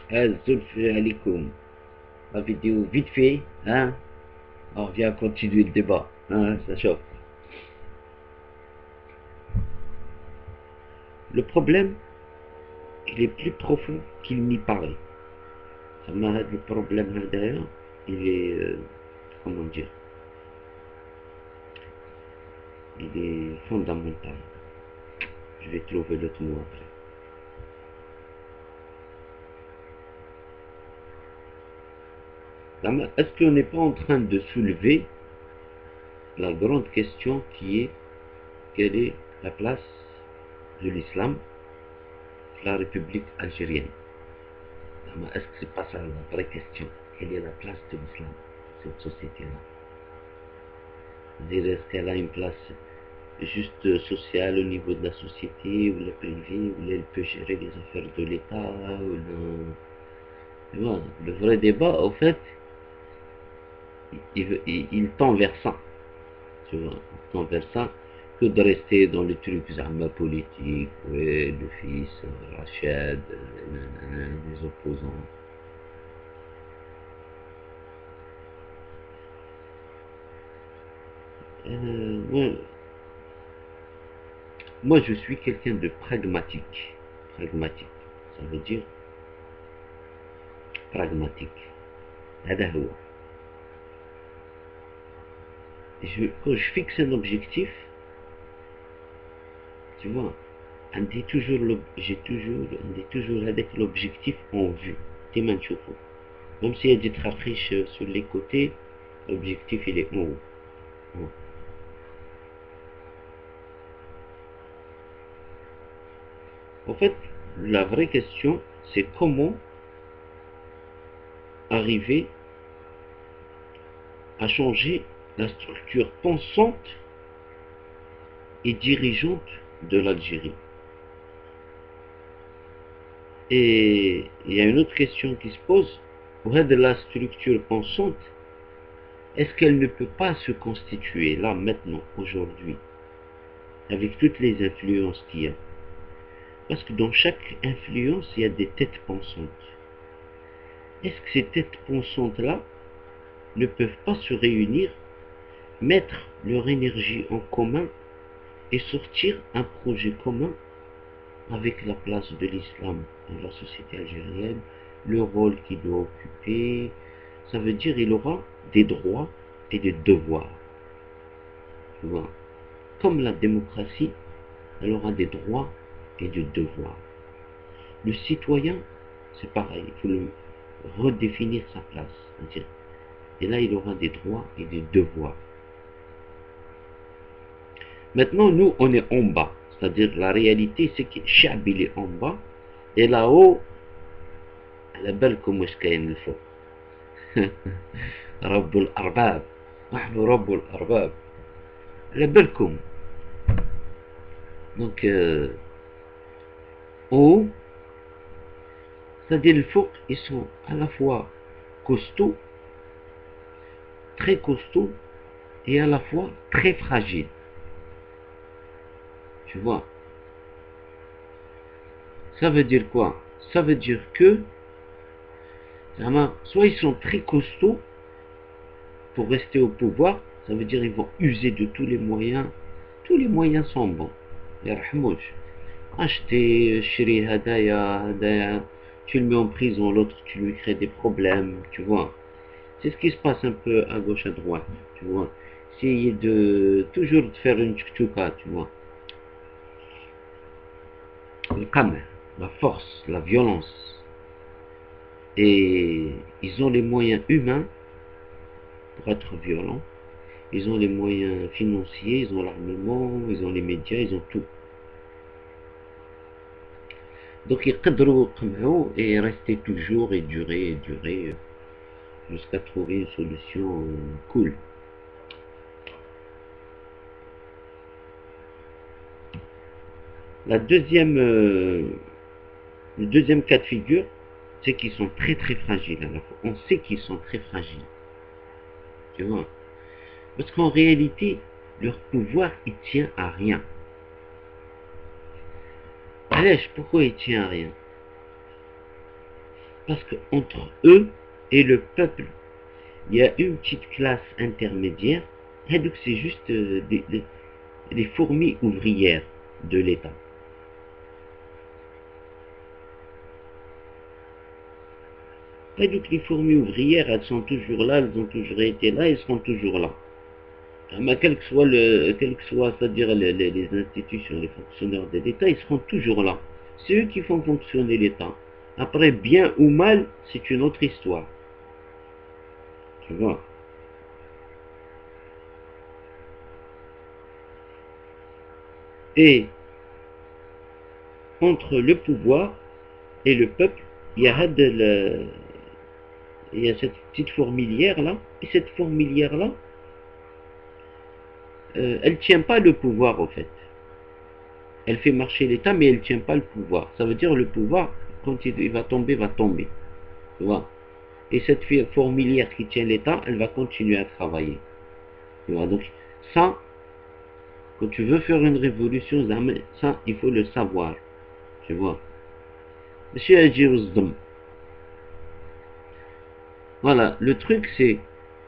Zulfi alaikum. La vidéo vite fait, hein. On revient continuer le débat, hein, ça chauffe. Le problème, il est plus profond qu'il n'y paraît. Le problème d'ailleurs, il est, comment dire, il est fondamental. Je vais trouver l'autre mot après. Est-ce qu'on n'est pas en train de soulever la grande question qui est quelle est la place de l'islam dans la République algérienne? Est-ce que c'est pas ça la vraie question? Quelle est la place de l'islam dans cette société-là? C'est-à-dire, est-ce qu'elle a une place juste sociale au niveau de la société, ou la privée, ou elle peut gérer les affaires de l'État, ou voilà. Le vrai débat, au fait, il tend vers ça. Tu vois, il tend vers ça que de rester dans les trucs politiques, ouais, le fils, Rachid, les opposants. Ouais, moi, je suis quelqu'un de pragmatique. Pragmatique, ça veut dire pragmatique. هذا هو. Quand je fixe un objectif, tu vois, j'ai toujours avec l'objectif en vue. Même s'il y a des trafiches sur les côtés, l'objectif il est en haut. En fait, la vraie question, c'est comment arriver à changer la structure pensante et dirigeante de l'Algérie. Et il y a une autre question qui se pose. De la structure pensante, est-ce qu'elle ne peut pas se constituer là, maintenant, aujourd'hui, avec toutes les influences qu'il y a? Parce que dans chaque influence, il y a des têtes pensantes. Est-ce que ces têtes pensantes-là ne peuvent pas se réunir, mettre leur énergie en commun et sortir un projet commun avec la place de l'islam dans la société algérienne, le rôle qu'il doit occuper? Ça veut dire qu'il aura des droits et des devoirs. Tu vois, comme la démocratie, elle aura des droits et des devoirs. Le citoyen, c'est pareil, il faut le redéfinir sa place. Et là, il aura des droits et des devoirs. Maintenant, nous, on est en bas. C'est-à-dire, la réalité, c'est que Chab, il est en bas. Et là-haut, la belle comme je gagne le faux. Rabbul Arbab. Rabbul Arbab. La belle comme. Donc, en haut, c'est-à-dire, le faux, ils sont à la fois costauds, très costauds, et à la fois très fragiles. Tu vois, ça veut dire quoi? Ça veut dire que soit ils sont très costauds pour rester au pouvoir, ça veut dire qu'ils vont user de tous les moyens sont bons. Acheter, chéri hadaya, tu le mets en prison, l'autre tu lui crées des problèmes, tu vois. C'est ce qui se passe un peu à gauche, à droite, tu vois. Essayer de toujours de faire une tchouka, tu vois. Le calme, la force, la violence. Et ils ont les moyens humains pour être violents. Ils ont les moyens financiers, ils ont l'armement, ils ont les médias, ils ont tout. Donc ils peuvent et rester toujours et durer jusqu'à trouver une solution cool. La deuxième, le deuxième cas de figure, c'est qu'ils sont très très fragiles à la fois. On sait qu'ils sont très fragiles. Tu vois? Parce qu'en réalité, leur pouvoir, il tient à rien. Allez, pourquoi il tient à rien? Parce que entre eux et le peuple, il y a une petite classe intermédiaire, et donc c'est juste des fourmis ouvrières de l'État. Et donc les fourmis ouvrières, elles sont toujours là, elles ont toujours été là, elles seront toujours là. Mais quel que soit, c'est-à-dire les institutions, les fonctionnaires de l'État, ils seront toujours là. C'est eux qui font fonctionner l'État. Après, bien ou mal, c'est une autre histoire. Tu vois. Et entre le pouvoir et le peuple, il y a, il y a cette petite fourmilière là. Et cette fourmilière là, elle ne tient pas le pouvoir au fait. Elle fait marcher l'État, mais elle ne tient pas le pouvoir. Ça veut dire le pouvoir, quand il va tomber, va tomber. Tu vois. Et cette fourmilière qui tient l'État, elle va continuer à travailler. Tu vois. Donc ça, quand tu veux faire une révolution, ça, il faut le savoir. Tu vois. Monsieur Ajirouzdom, voilà, le truc c'est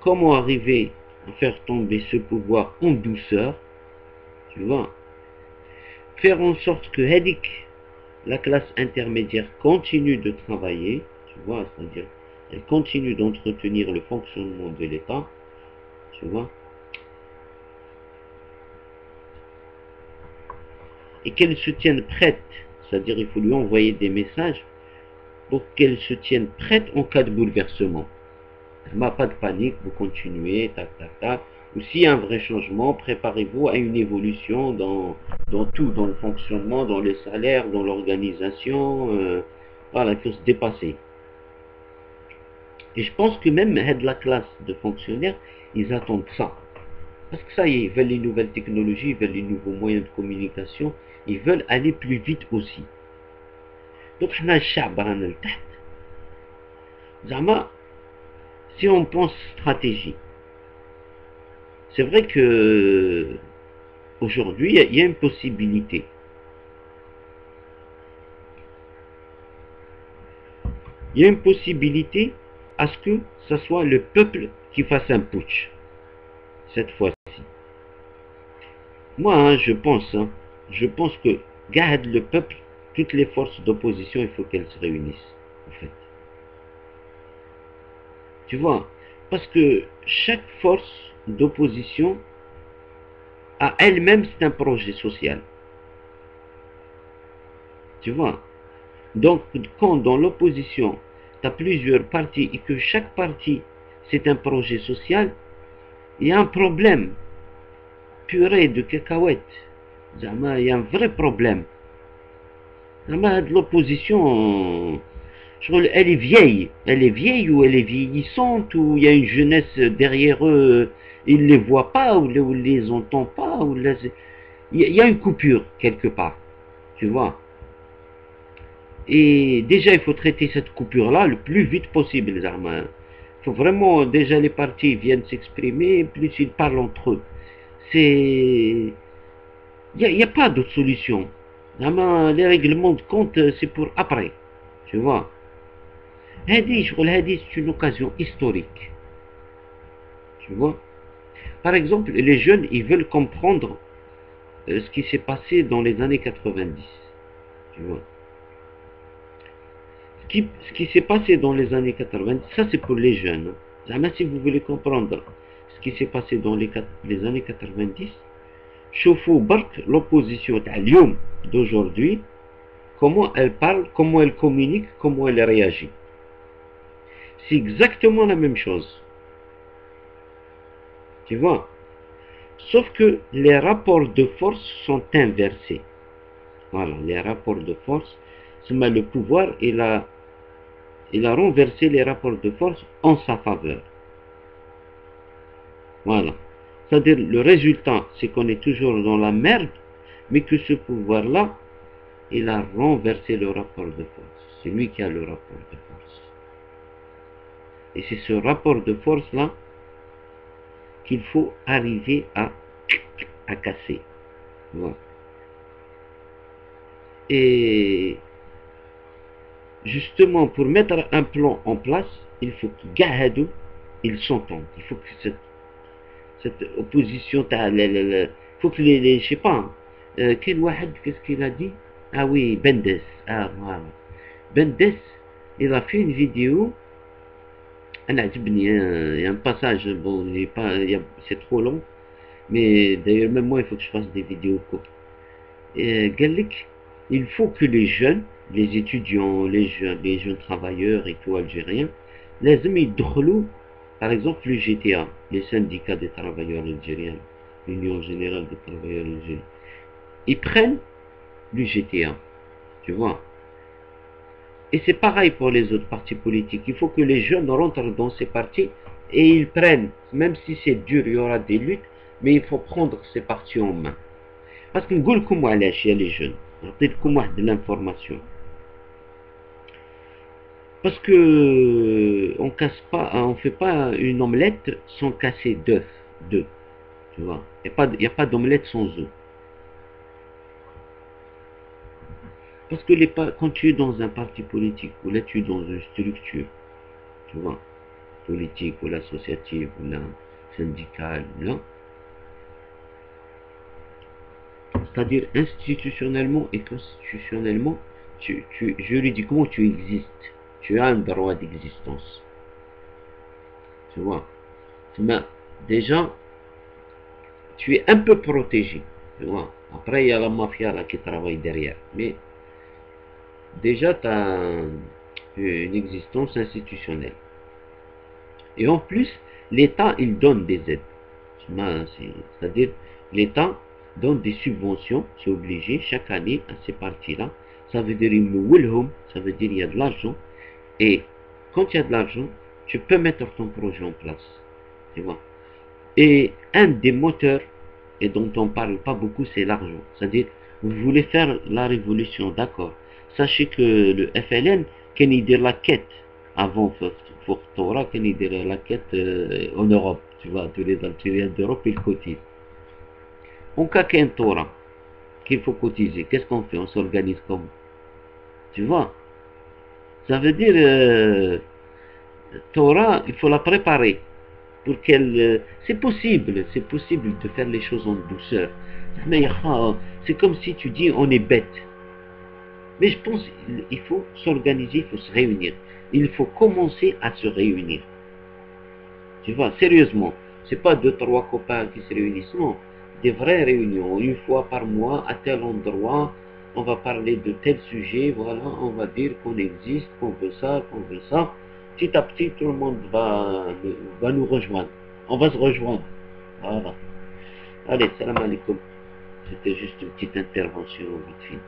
comment arriver à faire tomber ce pouvoir en douceur, tu vois. Faire en sorte que Hadik, la classe intermédiaire, continue de travailler, tu vois, c'est-à-dire elle continue d'entretenir le fonctionnement de l'État, tu vois, et qu'elle se tienne prête, c'est-à-dire il faut lui envoyer des messages pour qu'elle se tienne prête en cas de bouleversement. Pas de panique, vous continuez, tac, tac, tac. Ou s'il y a un vrai changement, préparez-vous à une évolution dans tout, dans le fonctionnement, dans les salaires, dans l'organisation. Voilà, il faut se dépasser. Et je pense que même la classe de fonctionnaires, ils attendent ça. Parce que ça y est, ils veulent les nouvelles technologies, ils veulent les nouveaux moyens de communication, ils veulent aller plus vite aussi. Donc, si on pense stratégie, c'est vrai que aujourd'hui, il y a une possibilité. Il y a une possibilité à ce que ce soit le peuple qui fasse un putsch, cette fois-ci. Moi, je pense que, garde le peuple, toutes les forces d'opposition, il faut qu'elles se réunissent, en fait. Tu vois, parce que chaque force d'opposition a elle-même, c'est un projet social. Tu vois. Donc, quand dans l'opposition, tu as plusieurs partis et que chaque parti, c'est un projet social, il y a un problème. Purée de cacahuètes. Il y a un vrai problème. L'opposition, elle est vieille. Elle est vieille ou elle est vieillissante ou il y a une jeunesse derrière eux. Ils ne les voient pas ou ils ne les entendent pas. Il y a une coupure quelque part. Tu vois. Et déjà, il faut traiter cette coupure-là le plus vite possible, les armes. Il faut vraiment, déjà, les partis viennent s'exprimer, plus ils parlent entre eux. C'est. Il n'y a pas d'autre solution. Les règlements de compte, c'est pour après. Tu vois. C'est une occasion historique. Tu vois. Par exemple, les jeunes, ils veulent comprendre ce qui s'est passé dans les années 90. Tu vois. Ce qui s'est passé dans les années 90, ça c'est pour les jeunes. Jamais si vous voulez comprendre ce qui s'est passé dans les années 90, chauffe-vous l'opposition d'aujourd'hui, comment elle parle, comment elle communique, comment elle réagit. C'est exactement la même chose. Tu vois. Sauf que les rapports de force sont inversés. Voilà, les rapports de force, le pouvoir, il a renversé les rapports de force en sa faveur. Voilà. C'est-à-dire, le résultat, c'est qu'on est toujours dans la merde, mais que ce pouvoir-là, il a renversé le rapport de force. C'est lui qui a le rapport de force. Et c'est ce rapport de force-là qu'il faut arriver à casser. Voilà. Et justement, pour mettre un plan en place, il faut qu'ils ils s'entendent. Il faut que cette opposition, il faut que je sais pas, quel Wahed, qu'est-ce qu'il a dit? Ah oui, Bendes. Ah, voilà. Bendes, il a fait une vidéo. Il y a un passage, bon, c'est trop long, mais d'ailleurs, même moi, il faut que je fasse des vidéos courtes. Gallic, il faut que les jeunes, les étudiants, les jeunes travailleurs et tout algériens, les amis d'Khlou, par exemple le GTA, les syndicats des travailleurs algériens, l'Union générale des travailleurs algériens, ils prennent le GTA, tu vois. Et c'est pareil pour les autres partis politiques. Il faut que les jeunes rentrent dans ces partis et ils prennent, même si c'est dur, il y aura des luttes, mais il faut prendre ces partis en main. Parce que نقول لكم علاش يا les jeunes, نعطيكم واحد de l'information. Parce que on casse pas, on fait pas une omelette sans casser d'œufs, tu vois. Il y a pas d'omelette sans œufs. Parce que quand tu es dans un parti politique, ou là tu es dans une structure, tu vois, politique, ou l'associative, ou la syndicale, là, c'est-à-dire institutionnellement et constitutionnellement, juridiquement, tu existes. Tu as un droit d'existence. Tu vois. Mais déjà, tu es un peu protégé. Tu vois. Après, il y a la mafia là, qui travaille derrière. Mais déjà, tu as une existence institutionnelle. Et en plus, l'État, il donne des aides. C'est-à-dire, l'État donne des subventions, c'est obligé, chaque année, à ces partis-là. Ça veut dire, ça veut dire, il y a de l'argent. Et quand il y a de l'argent, tu peux mettre ton projet en place. Tu vois. Et un des moteurs, et dont on ne parle pas beaucoup, c'est l'argent. C'est-à-dire, vous voulez faire la révolution, d'accord. Sachez que le FLN, quand il dit la quête, avant Fortora, quand il dit la quête en Europe, tu vois, tous les Algériens d'Europe, ils cotisent. On cas qu'un Torah, qu'il faut cotiser, qu'est-ce qu'on fait? On s'organise comment? Tu vois. Ça veut dire, Torah, il faut la préparer. Pour qu'elle. C'est possible de faire les choses en douceur. Mais c'est comme si tu dis on est bête. Mais je pense qu'il faut s'organiser, il faut se réunir. Il faut commencer à se réunir. Tu vois, sérieusement. C'est pas deux, trois copains qui se réunissent, non. Des vraies réunions, une fois par mois, à tel endroit, on va parler de tel sujet, voilà, on va dire qu'on existe, qu'on veut ça, qu'on veut ça. Petit à petit, tout le monde va nous rejoindre. On va se rejoindre. Voilà. Allez, salam alaikum. C'était juste une petite intervention vite fait.